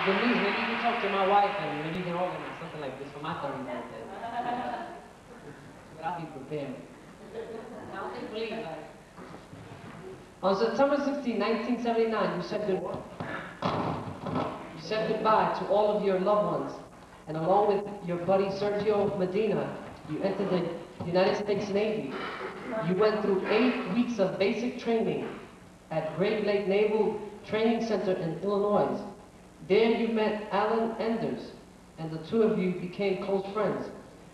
Denise, maybe you can talk to my wife and maybe you can organize something like this for my 30th birthday. But I'll be prepared. I don't think believe that. On September 16, 1979, you said goodbye to all of your loved ones, and along with your buddy Sergio Medina, you entered the United States Navy. You went through 8 weeks of basic training at Great Lake Naval Training Center in Illinois. There you met Alan Enders, and the two of you became close friends.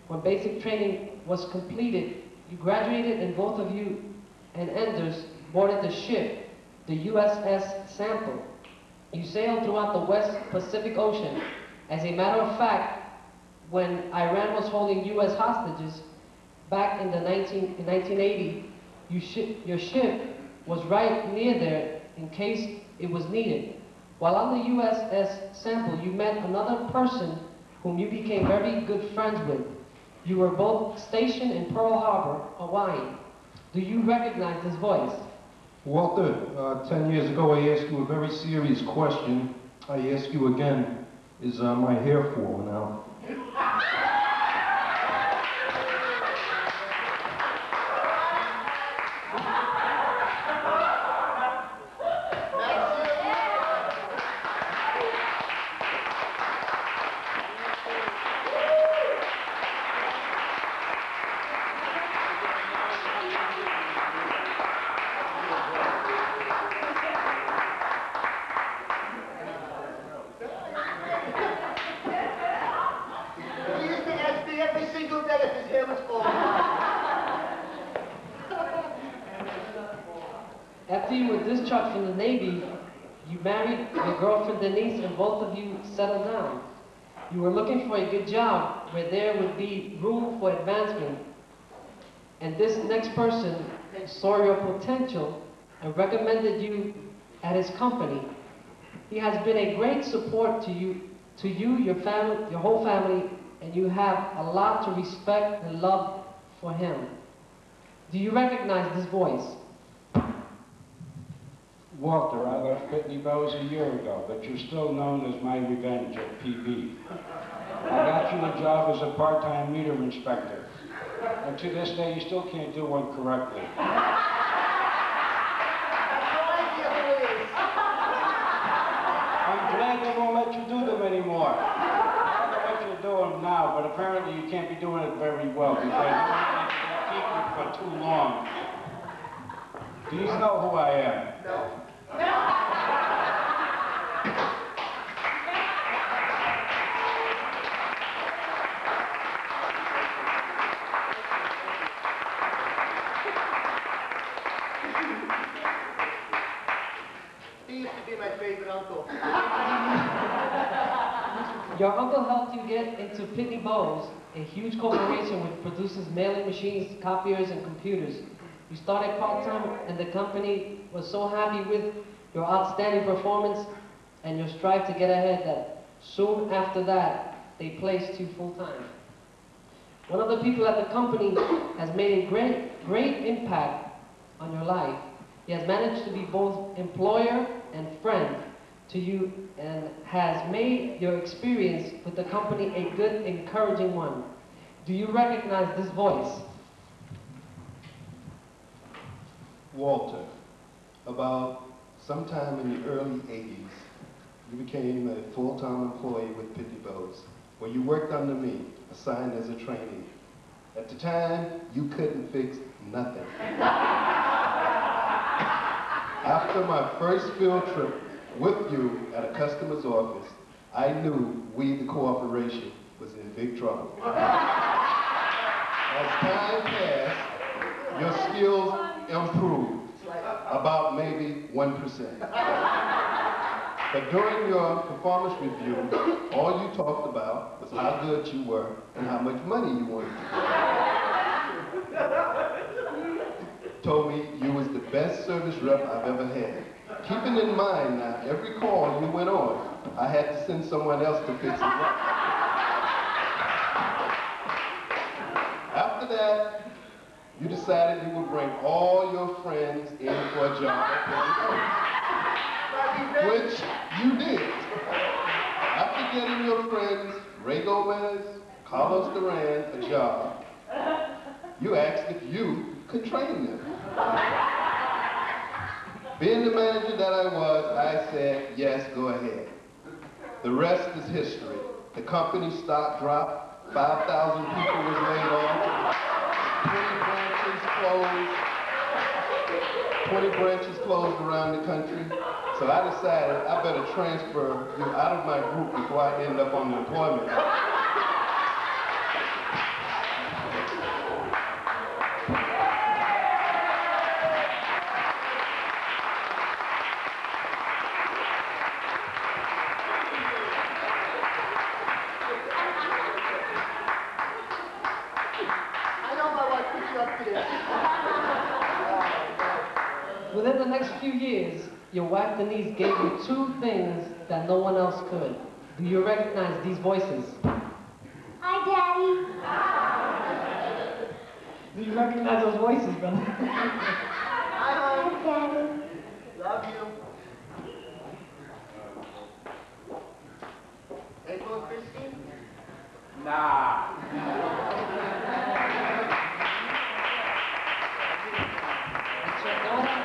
When basic training was completed, you graduated, and both of you and Enders boarded the ship, the USS Sample. You sailed throughout the West Pacific Ocean. As a matter of fact, when Iran was holding U.S. hostages back in 1980, your ship was right near there in case it was needed. While on the USS Sample, you met another person whom you became very good friends with. You were both stationed in Pearl Harbor, Hawaii. Do you recognize this voice? Walter, 10 years ago I asked you a very serious question. I ask you again, is my hair falling out? After you were discharged from the Navy, you married your girlfriend Denise, and both of you settled down. You were looking for a good job where there would be room for advancement. And this next person saw your potential and recommended you at his company. He has been a great support to you, your family, your whole family, and you have a lot to respect and love for him. Do you recognize this voice? Walter, I left Pitney Bowes a year ago, but you're still known as my revenge at PB. I got you a job as a part-time meter inspector, and to this day you still can't do one correctly. I'm glad they won't let you do them anymore. I don't know what you're doing now, but apparently you can't be doing it very well because they keep you for too long. Do you know who I am? No. He used to be my favorite uncle. Your uncle helped you get into Pitney Bowes, a huge corporation which produces mailing machines, copiers, and computers. You started part-time, and the company was so happy with your outstanding performance and your strive to get ahead that soon after that, they placed you full-time. One of the people at the company has made a great impact on your life. He has managed to be both employer and friend to you and has made your experience with the company a good, encouraging one. Do you recognize this voice? Walter, about sometime in the early 80s, you became a full-time employee with Pitney Bowes, where you worked under me, assigned as a trainee. At the time, you couldn't fix nothing. After my first field trip with you at a customer's office, I knew we, the corporation, was in big trouble. As time passed, your skills improved about maybe 1%. But during your performance review, all you talked about was how good you were and how much money you wanted to get. Told me you was the best service rep I've ever had. Keeping in mind now, every call you went on, I had to send someone else to fix it up. After that, you decided you would bring all your friends in for a job at Pitney Bowes, which you did. Carlos Duran a job, you asked if you could train them. Being the manager that I was, I said, yes, go ahead. The rest is history. The company stock dropped, 5,000 people was laid off, 20 branches closed around the country. So I decided I better transfer you out of my group before I end up on the employment. Within the next few years, your wife Denise gave you two things that no one else could. Do you recognize these voices? Hi, Daddy. Do you recognize those voices, brother? Hi, Daddy. love you. April and Christine? Nah. It's your daughter.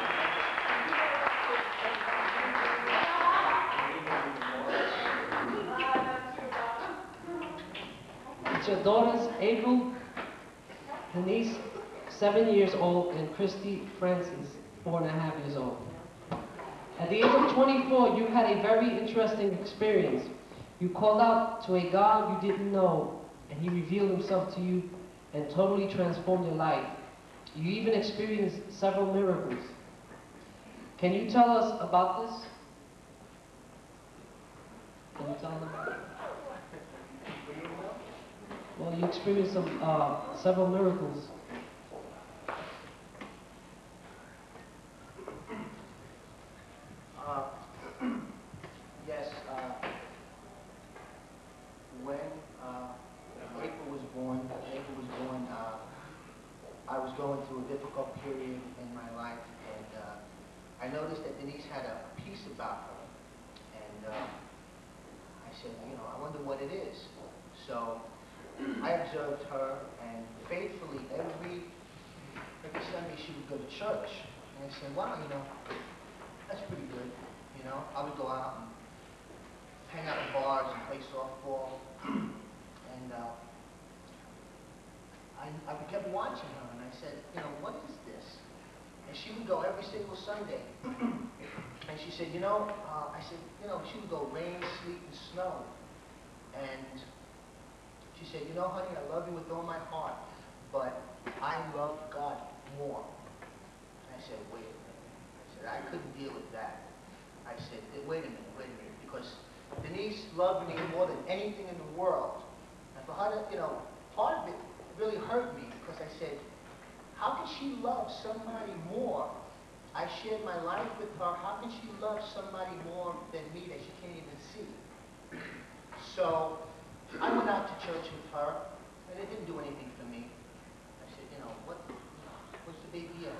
It's your daughters, April, Denise, 7 years old, and Christy Francis, 4.5 years old. At the age of 24, you had a very interesting experience. You called out to a God you didn't know, and he revealed himself to you and totally transformed your life. You even experienced several miracles. Can you tell us about this? Can you tell them about it? Well, you experienced several miracles. Yes, when April was born, I was going through a difficult period in my life, and I noticed that Denise had a peace about her, and I said, you know, I wonder what it is. So I observed her, and faithfully every Sunday she would go to church, and I said, wow, you know, that's pretty good. You know, I would go out and hang out in bars and play softball, and I kept watching her, and I said, you know, what is this? And she would go every single Sunday, and she said, you know, I said, you know, she would go rain, sleet, and snow, and she said, you know, honey, I love you with all my heart, but I love God more. And I said, wait a minute. I said, I couldn't deal with that. I said, wait a minute, because Denise loved me more than anything in the world. And for her to, you know, part of it really hurt me, because I said, how can she love somebody more? I shared my life with her. How can she love somebody more than me that she can't even see? So I went out to church with her, and it didn't do anything for me. I said, you know, what's the big deal?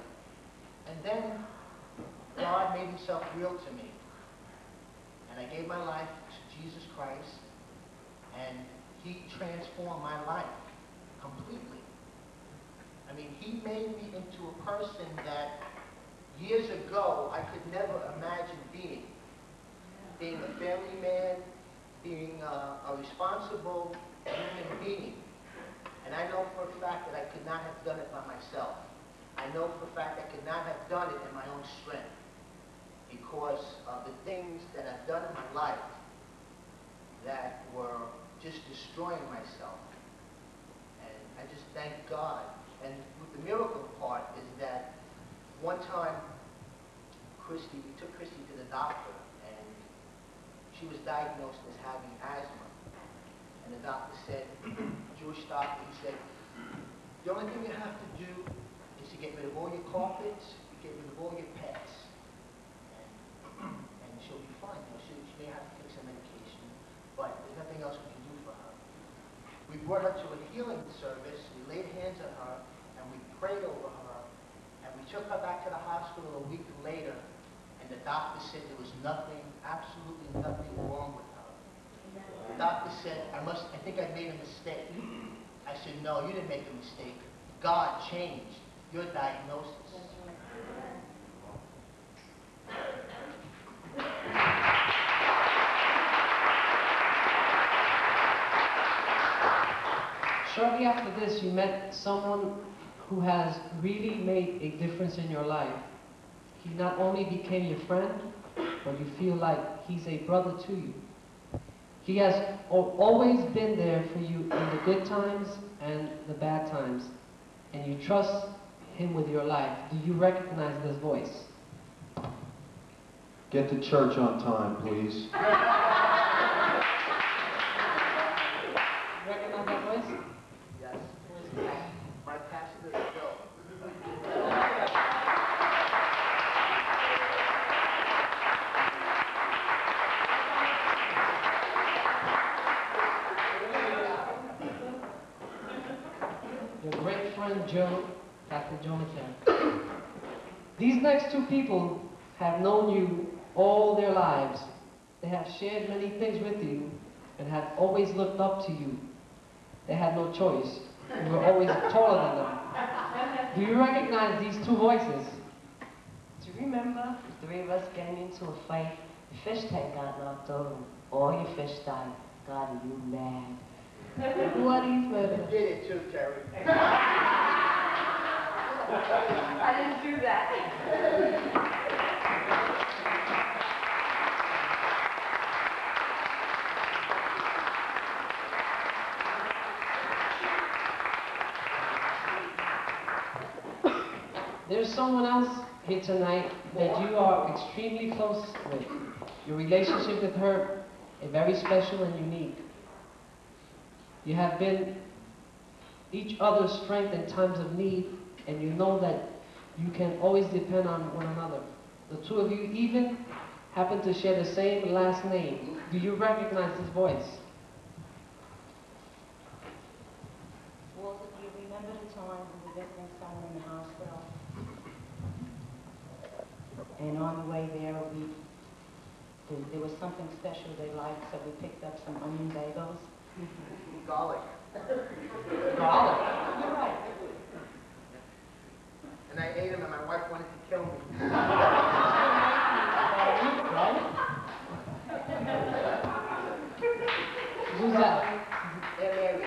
And then God made himself real to me. And I gave my life to Jesus Christ, and he transformed my life completely. I mean, he made me into a person that years ago I could never imagine being. Being a family man, being a responsible human being. And I know for a fact that I could not have done it by myself. I know for a fact I could not have done it in my own strength, because of the things that I've done in my life that were just destroying myself. And I just thank God. And the miracle part is that one time we took Christy to the doctor, and she was diagnosed as having asthma. And the doctor said, Jewish doctor, he said, the only thing you have to do is to get rid of all your carpets, get rid of all your pets. And she'll be fine. You know, she may have to take some medication, but there's nothing else we can do for her. We brought her to a healing service, we laid hands on her, and we prayed over her, and we took her back to the hospital a week later, and the doctor said there was nothing, absolutely nothing wrong with her. The doctor said, I think I made a mistake. I said, no, you didn't make a mistake. God changed your diagnosis. Shortly after this, you met someone who has really made a difference in your life. He not only became your friend, but you feel like he's a brother to you. He has always been there for you in the good times and the bad times, and you trust him with your life. Do you recognize this voice? Get to church on time, please. Recognize that voice? Yes. My pastor is Bill. Your great friend Joe, Dr. Joe Mattel. These next two people have known you all their lives. They have shared many things with you and have always looked up to you. They had no choice. You were always taller than them. Do you recognize these two voices? Do you remember the three of us getting into a fight? The fish tank got knocked over. All your fish died. God, are you mad? What are you You did it too, Terry. I didn't do that. There's someone else here tonight that you are extremely close with. Your relationship with her is very special and unique. You have been each other's strength in times of need, and you know that you can always depend on one another. The two of you even happen to share the same last name. Do you recognize this voice? Walter, do you remember the time we were visiting someone in the hospital? And on the way there, there was something special they liked, so we picked up some onion bagels. Garlic. Garlic. You're right. And I ate them and my wife wanted to kill me. Who's that? They're married.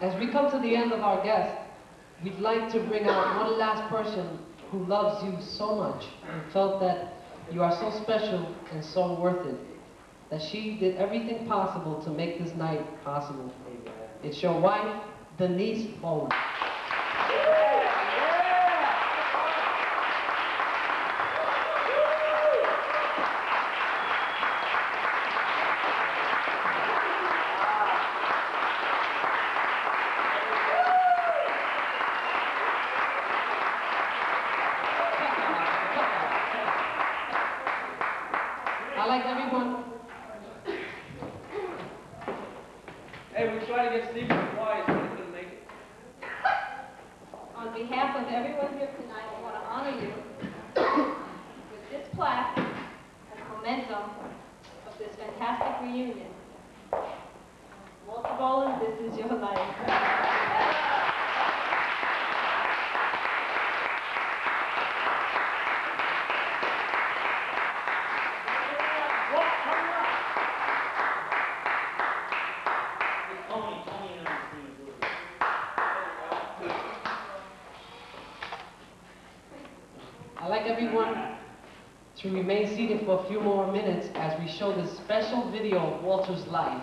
As we come to the end of our guest, we'd like to bring out one last person who loves you so much and felt that you are so special and so worth it, that she did everything possible to make this night possible. It's your wife, Denise Boland. I'd like everyone. Hey, we tried to get Steve quiet, but he couldn't make it. On behalf of everyone here tonight, I want to honor you with this plaque as memento of this fantastic reunion. Walter Boland, this is your life. I'd like everyone to remain seated for a few more minutes as we show this special video of Walter's life.